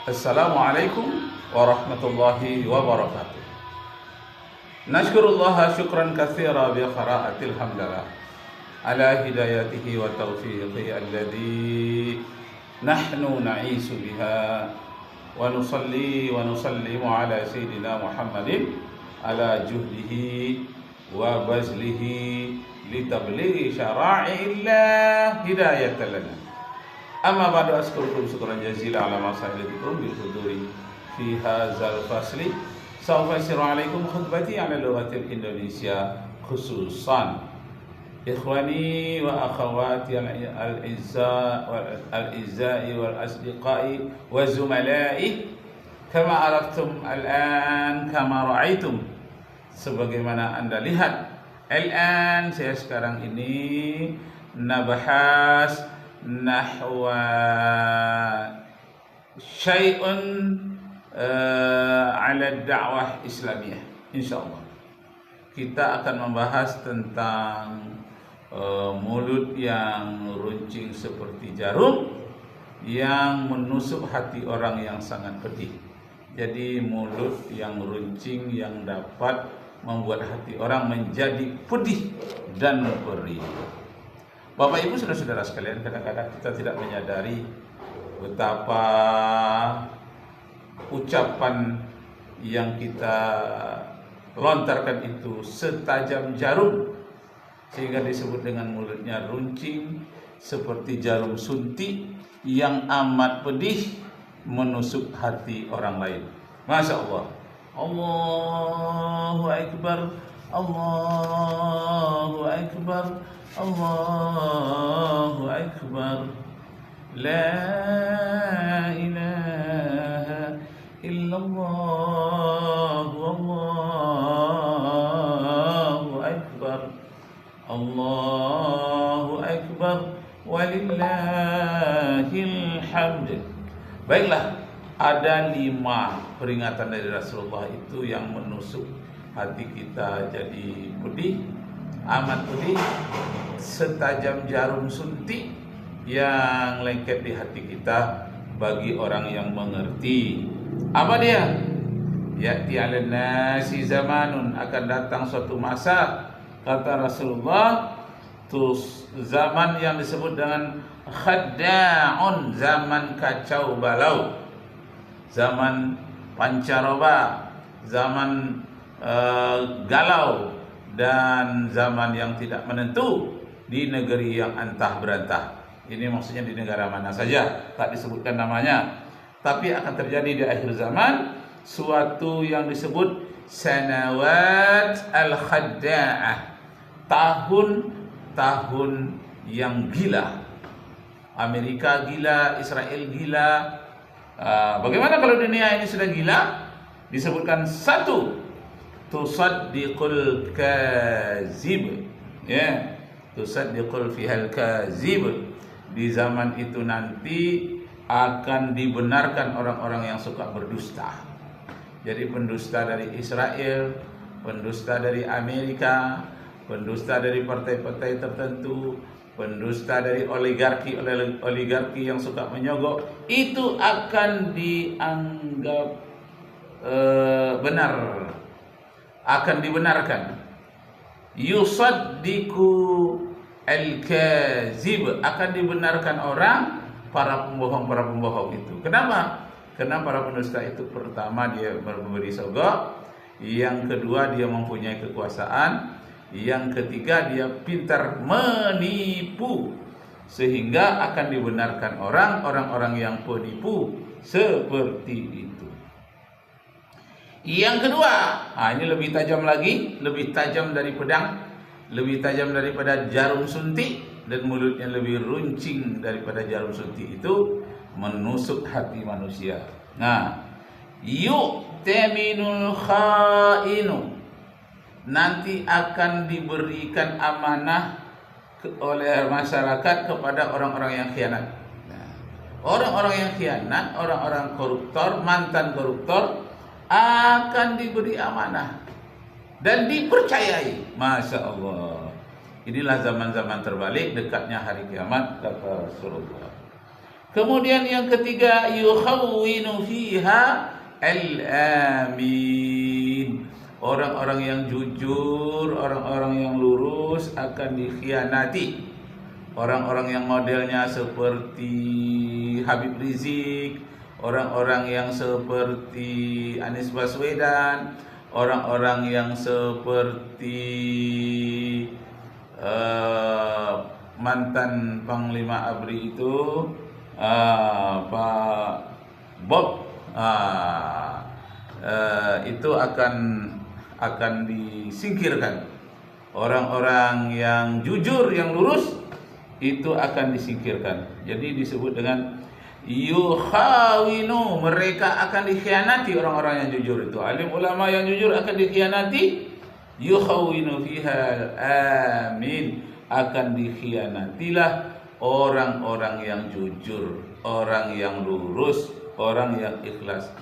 Assalamualaikum warahmatullahi wabarakatuh. Nashkurullah syukran katsira bi qiraatil hamdalah ala hidayatihi wa taufiqihi alladhi nahnu na'isu biha wa nusalli wa nusallimu ala sayyidina Muhammadin ala juhdihi wa bazlihi litablighi syara'illah hidayatan lana. Amma ba'du, askurukum syukran jazila ala masahilatikum bil huduri fi hadzal fasli. Sawfa yasiru alaikum khutbati ala lughatil Indonesia, khususan ikhwani wa akhawati al-izzai wal asdiqai wa zumala'i kama araftum al-an kama ra'aitum. Sebagaimana Anda lihat, al-an, saya sekarang ini nabahas nahwa syai'un ala da'wah islamiyah. Insyaallah kita akan membahas tentang mulut yang runcing seperti jarum yang menusuk hati orang yang sangat pedih. Jadi mulut yang runcing yang dapat membuat hati orang menjadi pedih dan perih. Bapak Ibu saudara-saudara sekalian, kadang-kadang kita tidak menyadari betapa ucapan yang kita lontarkan itu setajam jarum, sehingga disebut dengan mulutnya runcing seperti jarum suntik yang amat pedih menusuk hati orang lain. Masya Allah. Allahu Akbar, Allahu Akbar, Allahu Akbar, la ilaha illallah, Allahu Akbar, Allahu Akbar, walillahil hamd. Baiklah, ada 5 peringatan dari Rasulullah itu yang menusuk hati kita jadi pedih, amat pedih, setajam jarum suntik yang lengket di hati kita bagi orang yang mengerti. Apa dia? Ya'ti 'alan nasi zamanun, akan datang suatu masa, kata Rasulullah, zaman yang disebut dengan khadda'un, zaman kacau balau, zaman pancaroba, zaman galau, dan zaman yang tidak menentu di negeri yang antah berantah. Ini maksudnya di negara mana saja, tak disebutkan namanya. Tapi akan terjadi di akhir zaman suatu yang disebut sanawat al-khadda'ah, tahun-tahun yang gila. Amerika gila, Israel gila. Bagaimana kalau dunia ini sudah gila? Disebutkan satu, tusaddiqul kazib, ya, tusaddiqul fihal kazib. Di zaman itu nanti akan dibenarkan orang-orang yang suka berdusta. Jadi pendusta dari Israel, pendusta dari Amerika, pendusta dari partai-partai tertentu, pendusta dari oligarki yang suka menyogok, itu akan dianggap benar, akan dibenarkan. Yusaddiqu al-kazib, akan dibenarkan orang, para pembohong itu. Kenapa? Karena para pendusta itu, pertama dia memberi sogok, yang kedua dia mempunyai kekuasaan, yang ketiga dia pintar menipu, sehingga akan dibenarkan orang-orang yang penipu seperti itu. Yang kedua, ini lebih tajam lagi, lebih tajam dari pedang, lebih tajam daripada jarum suntik, dan mulutnya lebih runcing daripada jarum suntik itu, menusuk hati manusia. Nah, yu'taminul khainu, nanti akan diberikan amanah oleh masyarakat kepada orang-orang yang khianat. Nah, orang-orang yang khianat, orang-orang koruptor, mantan koruptor, akan diberi amanah dan dipercayai. Masya Allah. Inilah zaman-zaman terbalik, dekatnya hari kiamat, kata Rasulullah. Kemudian yang ketiga, yukhawwinu fiha al-amin. Orang-orang yang jujur, orang-orang yang lurus akan dikhianati. Orang-orang yang modelnya seperti Habib Rizik, orang-orang yang seperti Anies Baswedan, orang-orang yang seperti mantan Panglima ABRI itu, Pak Bob, itu akan disingkirkan. Orang-orang yang jujur, yang lurus itu akan disingkirkan. Jadi disebut dengan yukhawinu, mereka akan dikhianati. Orang-orang yang jujur itu, alim ulama yang jujur akan dikhianati. Yukhawinu fiha amin, akan dikhianatilah orang-orang yang jujur, orang yang lurus, orang yang ikhlas.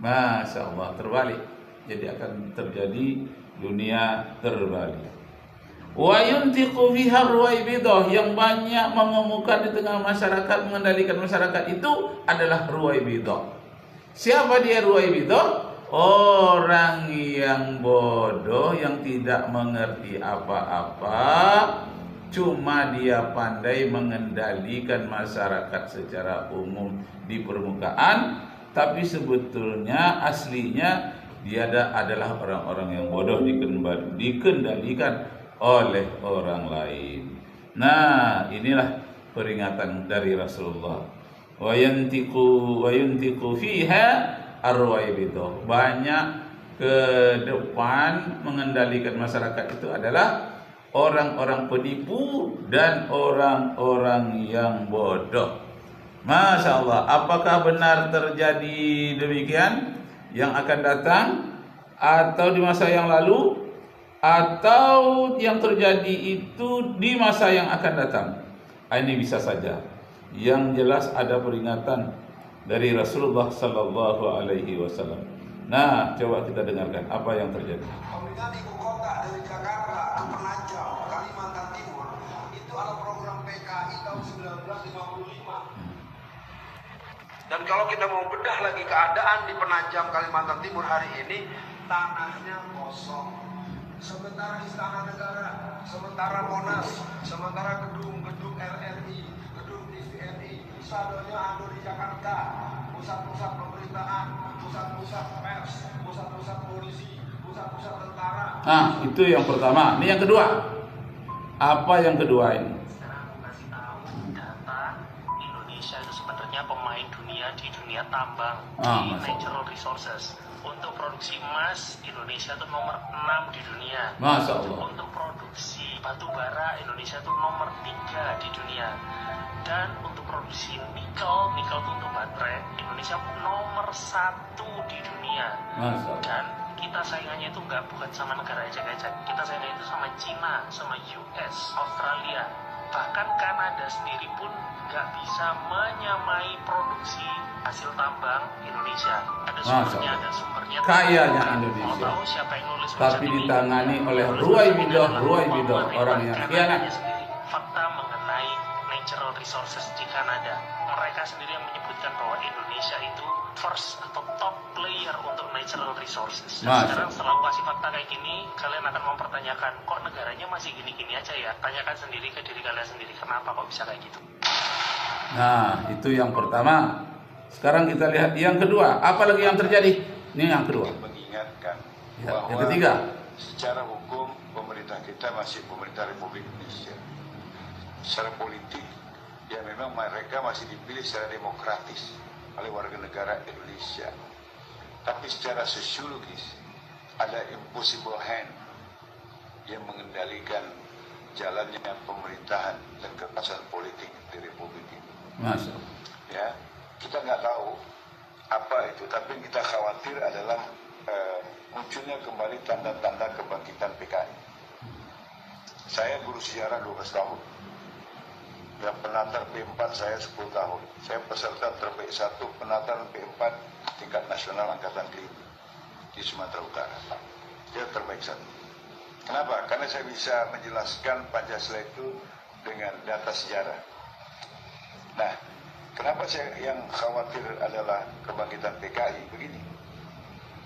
Masya Allah, terbalik. Jadi akan terjadi dunia terbalik. Wa yuntiqu fiha ruwaibidah, yang banyak mengemuka di tengah masyarakat, mengendalikan masyarakat itu adalah ruwaibidah. Siapa dia ruwaibidah? Orang yang bodoh, yang tidak mengerti apa-apa, cuma dia pandai mengendalikan masyarakat secara umum di permukaan, tapi sebetulnya aslinya dia adalah orang-orang yang bodoh, dikendalikan oleh orang lain. Nah, inilah peringatan dari Rasulullah. Wa yuntiqu fiha arwaibidah. Banyak ke depan mengendalikan masyarakat itu adalah orang-orang penipu dan orang-orang yang bodoh. Masya Allah, apakah benar terjadi demikian yang akan datang, atau di masa yang lalu, atau yang terjadi itu di masa yang akan datang? Ini bisa saja. Yang jelas ada peringatan dari Rasulullah sallallahu alaihi wasallam. Nah, coba kita dengarkan apa yang terjadi. Pemindahan ibu kota dari Jakarta ke Penajam, Kalimantan Timur, itu adalah program PKI tahun 1955. Dan kalau kita mau bedah lagi keadaan di Penajam, Kalimantan Timur hari ini, tanahnya kosong. Sementara Istana Negara, sementara Monas, sementara gedung-gedung RRI, gedung TVRI, stadionnya ada di Jakarta, pusat-pusat pemerintahan, pusat-pusat pers, pusat-pusat polisi, pusat-pusat tentara. Nah, itu yang pertama. Ini yang kedua. Apa yang kedua ini? Sekarang aku kasih tahu data Indonesia itu sebenarnya pemain dunia di dunia tambang, di natural resources. Untuk produksi emas, Indonesia itu nomor 6 di dunia. Masya Allah. Untuk produksi batu bara, Indonesia itu nomor 3 di dunia. Dan untuk produksi nikel itu untuk baterai, Indonesia nomor 1 di dunia. Masya Allah. Dan kita saingannya itu bukan sama negara ejek-ejek. Kita saingannya itu sama Cina, sama US, Australia. Bahkan Kanada sendiri pun nggak bisa menyamai produksi hasil tambang Indonesia. Ada sumbernya. Kayanya Indonesia. Mau tahu siapa yang nulis? Tapi ditangani oleh ruwaibidah, orang yang khianat. Fakta mengenai natural resources di Kanada. Mereka sendiri yang menyebutkan bahwa Indonesia itu first atau top player untuk natural resources. Dan sekarang setelah aku kasih fakta kayak gini, kalian akan mempertanyakan, kok negaranya masih gini-gini aja ya? Tanyakan sendiri ke diri kalian sendiri, kenapa kok bisa kayak gitu? Nah, itu yang pertama. Sekarang kita lihat yang kedua. Apa lagi yang terjadi? Ini yang kedua. Mengingatkan Ya, bahwa yang ketiga, secara hukum pemerintah kita masih pemerintah Republik Indonesia. Secara politik, ya memang mereka masih dipilih secara demokratis oleh warga negara Indonesia. Tapi secara sosiologis ada impossible hand yang mengendalikan jalannya pemerintahan dan kekuasaan politik di Republik ini. Masya Allah. Ya, kita nggak tahu apa itu, tapi yang kita khawatir adalah munculnya kembali tanda-tanda kebangkitan PKI. Saya guru sejarah 12 tahun. Yang penatar P4 saya 10 tahun. Saya peserta terbaik 1 penatar P4 tingkat nasional angkatan kelima di Sumatera Utara. Dia terbaik 1. Kenapa? Karena saya bisa menjelaskan Pancasila itu dengan data sejarah. Nah, Kenapa saya yang khawatir adalah kebangkitan PKI? Begini,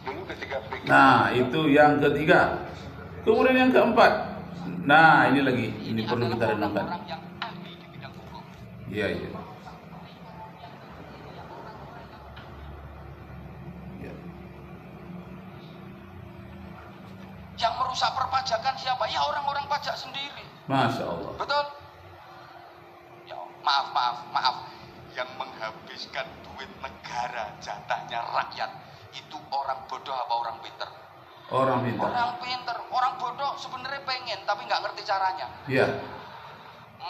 dulu ketika PKI... Nah, itu yang ketiga. Kemudian yang keempat. Nah, ini lagi. Ini perlu kita renungkan. Iya, iya. Yang merusak perpajakan siapa? Ya orang-orang pajak sendiri. Masya Allah. Betul? Ya, maaf. Yang menghabiskan duit negara, jatahnya rakyat, itu orang bodoh apa orang pinter? Orang pintar. Orang pinter. Orang bodoh sebenarnya pengen, tapi nggak ngerti caranya. Iya.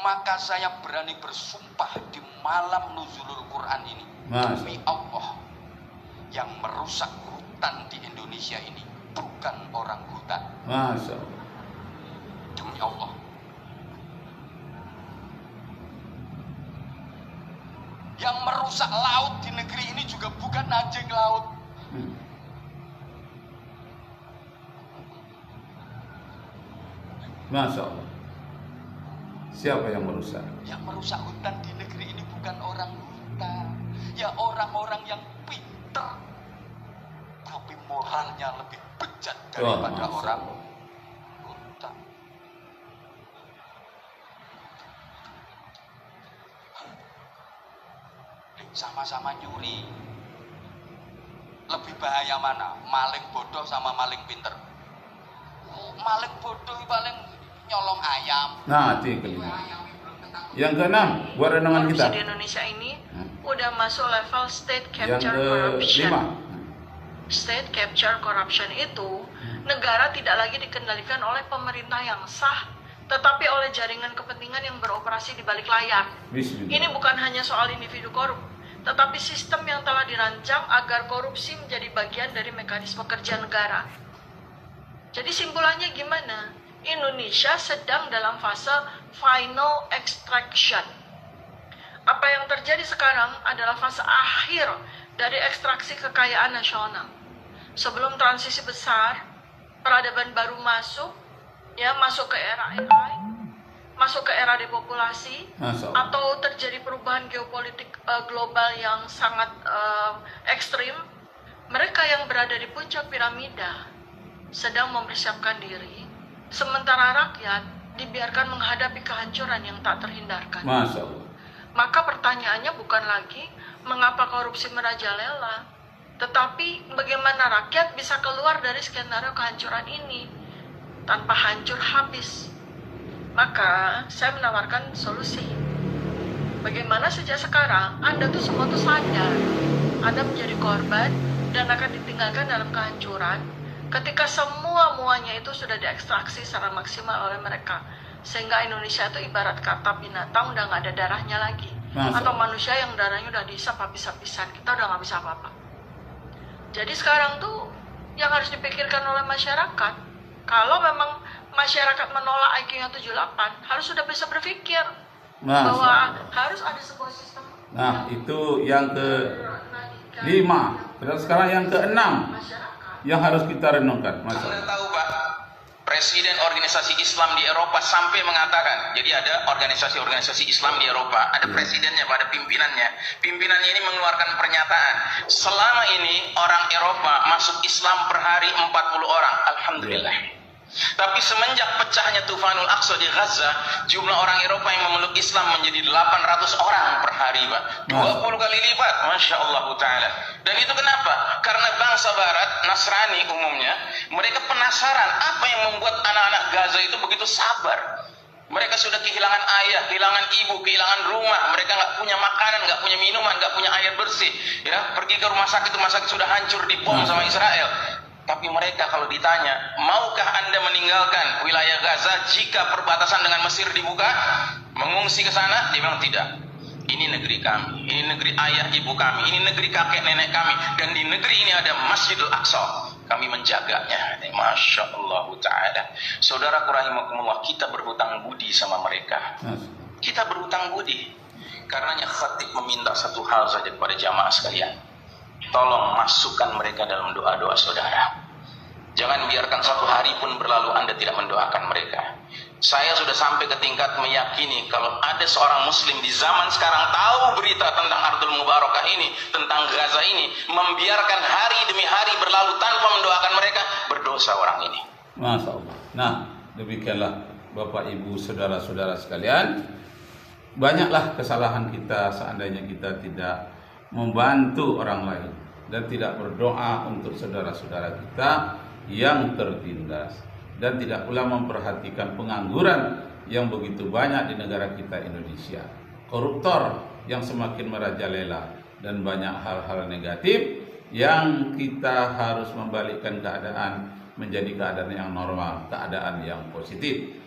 Maka saya berani bersumpah di malam nuzulul Quran ini, demi Allah, yang merusak hutan di Indonesia ini bukan orang hutan. Masya Allah. Demi Allah. Yang merusak laut di negeri ini juga bukan anjing laut. Masya Allah. Siapa yang merusak? Yang merusak hutan di negeri ini bukan orang hutan. Ya orang-orang yang pinter, tapi moralnya lebih bejat daripada orang hutan. Sama-sama nyuri. Lebih bahaya mana? Maling bodoh sama maling pinter? Maling bodoh paling nyolong ayam. Nah, itu yang kelima. Yang keenam, buat renungan kita. Korupsi di Indonesia ini udah masuk level state Yang capture corruption. kelima. State capture corruption itu negara tidak lagi dikendalikan oleh pemerintah yang sah, tetapi oleh jaringan kepentingan yang beroperasi di balik layar. Bismillah. Ini bukan hanya soal individu korup, tetapi sistem yang telah dirancang agar korupsi menjadi bagian dari mekanisme kerja negara. Jadi simpulannya gimana? Indonesia sedang dalam fase final extraction. Apa yang terjadi sekarang adalah fase akhir dari ekstraksi kekayaan nasional. Sebelum transisi besar, peradaban baru masuk ke era AI, masuk ke era depopulasi, atau terjadi perubahan geopolitik global yang sangat ekstrim. Mereka yang berada di puncak piramida sedang mempersiapkan diri, sementara rakyat dibiarkan menghadapi kehancuran yang tak terhindarkan. Masya Allah. Maka pertanyaannya bukan lagi mengapa korupsi merajalela, tetapi bagaimana rakyat bisa keluar dari skenario kehancuran ini tanpa hancur habis. Maka saya menawarkan solusi. Bagaimana sejak sekarang Anda tuh semua tuh sadar Anda menjadi korban dan akan ditinggalkan dalam kehancuran ketika muanya itu sudah diekstraksi secara maksimal oleh mereka, sehingga Indonesia itu ibarat kata binatang udah nggak ada darahnya lagi. Atau manusia yang darahnya udah dihisap habis-habisan, kita udah nggak bisa apa-apa. Jadi sekarang tuh yang harus dipikirkan oleh masyarakat, kalau memang masyarakat menolak IQ-nya 78, harus sudah bisa berpikir bahwa harus ada sebuah sistem. Nah, itu yang ke-5. Terus sekarang yang ke-6 yang harus kita renungkan. Anda tahu Pak, Presiden organisasi Islam di Eropa sampai mengatakan, jadi ada organisasi-organisasi Islam di Eropa, ada presidennya, ada pimpinannya. Pimpinannya ini mengeluarkan pernyataan, selama ini orang Eropa masuk Islam per hari 40 orang, alhamdulillah. Tapi semenjak pecahnya Tufanul Aqsa di Gaza, jumlah orang Eropa yang memeluk Islam menjadi 800 orang per hari, Pak. 20 kali lipat, Masya Allah Ta'ala. Dan itu kenapa? Karena bangsa Barat, Nasrani umumnya, mereka penasaran apa yang membuat anak-anak Gaza itu begitu sabar. Mereka sudah kehilangan ayah, kehilangan ibu, kehilangan rumah. Mereka nggak punya makanan, nggak punya minuman, nggak punya air bersih. Ya, pergi ke rumah sakit sudah hancur dibom sama Israel. Tapi mereka kalau ditanya, maukah Anda meninggalkan wilayah Gaza jika perbatasan dengan Mesir dibuka? Mengungsi ke sana? Dia bilang tidak. Ini negeri kami, ini negeri ayah ibu kami, ini negeri kakek nenek kami. Dan di negeri ini ada Masjidil Aqsa. Kami menjaganya. Masya Allah Ta'ala. Saudaraku rahimakumullah, kita berhutang budi sama mereka. Kita berhutang budi. Karenanya khatib meminta satu hal saja kepada jamaah sekalian. Tolong masukkan mereka dalam doa-doa saudara. Jangan biarkan satu hari pun berlalu Anda tidak mendoakan mereka. Saya sudah sampai ke tingkat meyakini kalau ada seorang muslim di zaman sekarang tahu berita tentang Ardul Mubarakah ini, tentang Gaza ini, membiarkan hari demi hari berlalu tanpa mendoakan mereka, berdosa orang ini. Masya Allah. Nah, demikianlah Bapak Ibu saudara-saudara sekalian, banyaklah kesalahan kita seandainya kita tidak membantu orang lain dan tidak berdoa untuk saudara-saudara kita yang tertindas, dan tidak pula memperhatikan pengangguran yang begitu banyak di negara kita Indonesia, koruptor yang semakin merajalela, dan banyak hal-hal negatif yang kita harus membalikkan keadaan menjadi keadaan yang normal, keadaan yang positif.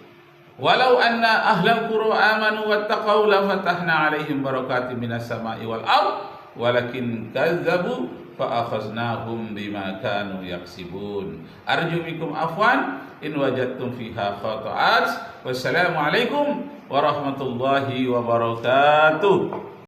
Walau anna ahlal qura amanu wattaqau la fatahna alaihim barakatim minas sama'i wal ard walakin kazzabu fa akhaznahum bima kanu yaksibun. Arju bikum afwan in wajadtum fiha khata'at. Wassalamu alaikum warahmatullahi wabarakatuh.